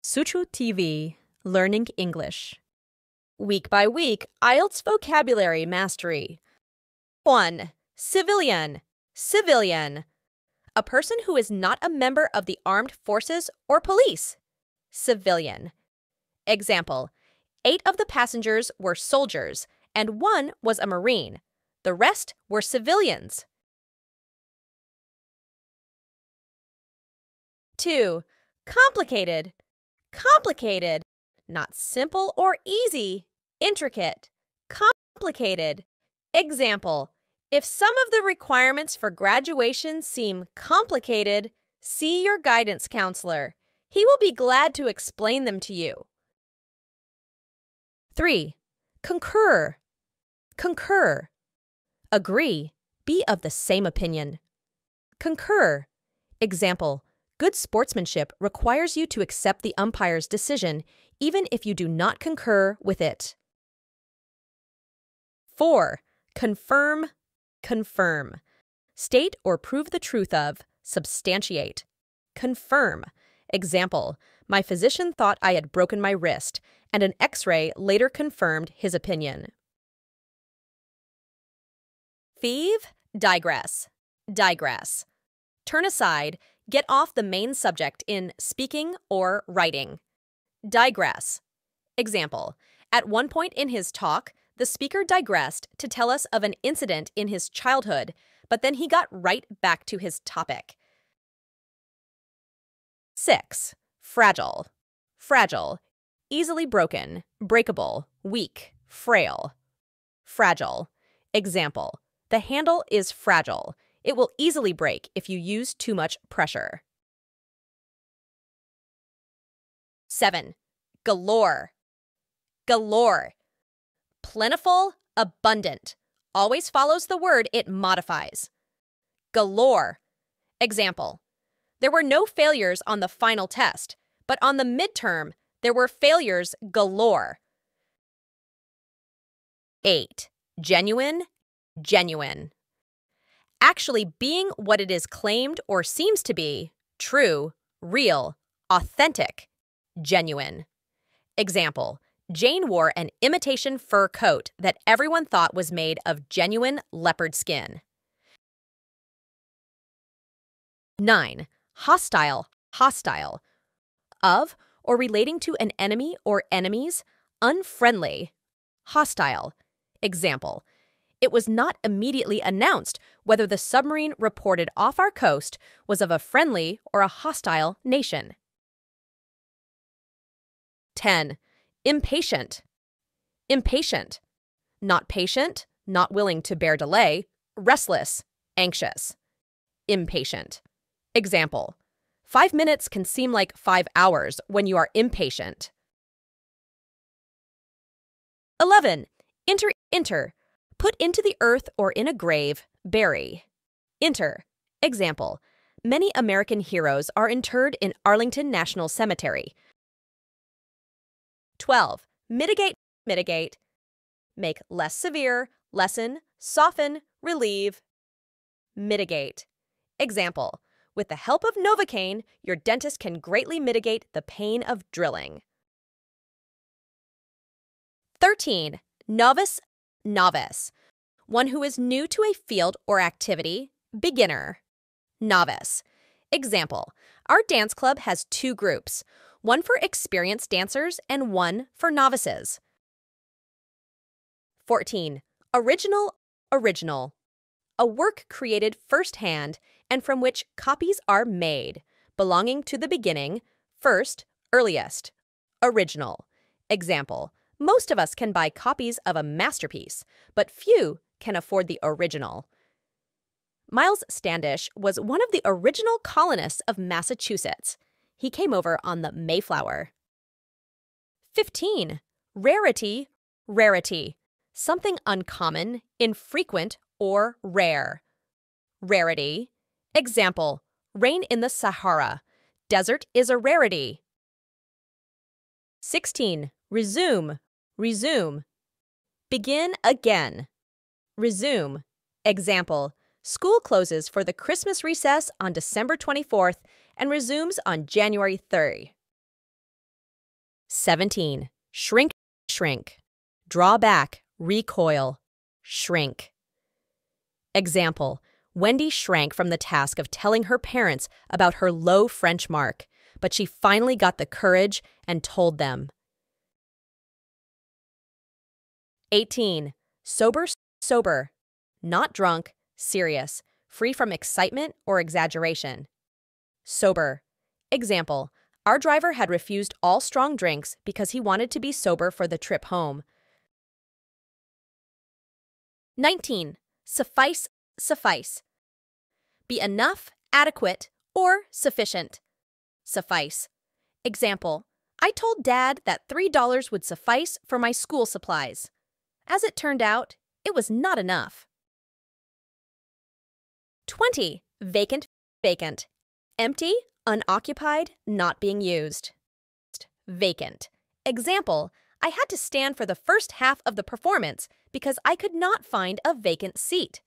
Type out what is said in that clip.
Suchu TV, Learning English. Week by week, IELTS vocabulary mastery. 1. Civilian. Civilian. A person who is not a member of the armed forces or police. Civilian. Example: 8 of the passengers were soldiers, and 1 was a Marine. The rest were civilians. 2. Complicated. Complicated. Not simple or easy. Intricate. Complicated. Example: if some of the requirements for graduation seem complicated, see your guidance counselor. He will be glad to explain them to you. 3. Concur. Concur. Agree. Be of the same opinion. Concur. Example: good sportsmanship requires you to accept the umpire's decision, even if you do not concur with it. 4. Confirm. Confirm. State or prove the truth of. Substantiate. Confirm. Example: my physician thought I had broken my wrist, and an X-ray later confirmed his opinion. 5. Digress. Digress. Turn aside. Get off the main subject in speaking or writing. Digress. Example: at one point in his talk, the speaker digressed to tell us of an incident in his childhood, but then he got right back to his topic. 6. Fragile. Fragile. Easily broken, breakable, weak, frail. Fragile. Example: the handle is fragile. It will easily break if you use too much pressure. 7. Galore. Galore. Plentiful, abundant. Always follows the word it modifies. Galore. Example: there were no failures on the final test, but on the midterm, there were failures galore. 8. Genuine. Genuine. Actually being what it is claimed or seems to be: true, real, authentic, genuine. Example: Jane wore an imitation fur coat that everyone thought was made of genuine leopard skin. 9. Hostile. Hostile. Of or relating to an enemy or enemies, unfriendly. Hostile. Example: it was not immediately announced whether the submarine reported off our coast was of a friendly or a hostile nation. 10. Impatient. Impatient. Not patient, not willing to bear delay, restless, anxious. Impatient. Example: 5 minutes can seem like 5 hours when you are impatient. 11. Inter. Put into the earth or in a grave, bury. Inter. Example: many American heroes are interred in Arlington National Cemetery. 12. Mitigate. Mitigate. Make less severe, lessen, soften, relieve. Mitigate. Example: with the help of Novocaine, your dentist can greatly mitigate the pain of drilling. 13. Novice. Novice. One who is new to a field or activity. Beginner. Novice. Example: our dance club has 2 groups, one for experienced dancers and one for novices. 14. Original. Original. A work created firsthand and from which copies are made, belonging to the beginning, first, earliest. Original. Example: most of us can buy copies of a masterpiece, but few can afford the original. Miles Standish was one of the original colonists of Massachusetts. He came over on the Mayflower. 15. Rarity. Rarity. Something uncommon, infrequent, or rare. Rarity. Example: rain in the Sahara. Desert is a rarity. 16. Resume. Resume. Begin again. Resume. Example: school closes for the Christmas recess on December 24th and resumes on January 3rd. 17. Shrink, shrink. Draw back, recoil, shrink. Example: Wendy shrank from the task of telling her parents about her low French mark, but she finally got the courage and told them. 18. Sober, sober. Not drunk, serious, free from excitement or exaggeration. Sober. Example: Our driver had refused all strong drinks because he wanted to be sober for the trip home. 19. Suffice, suffice. Be enough, adequate, or sufficient. Suffice. Example: I told Dad that $3 would suffice for my school supplies. As it turned out, it was not enough. 20. Vacant, vacant. Empty, unoccupied, not being used. Vacant. Example: I had to stand for the first half of the performance because I could not find a vacant seat.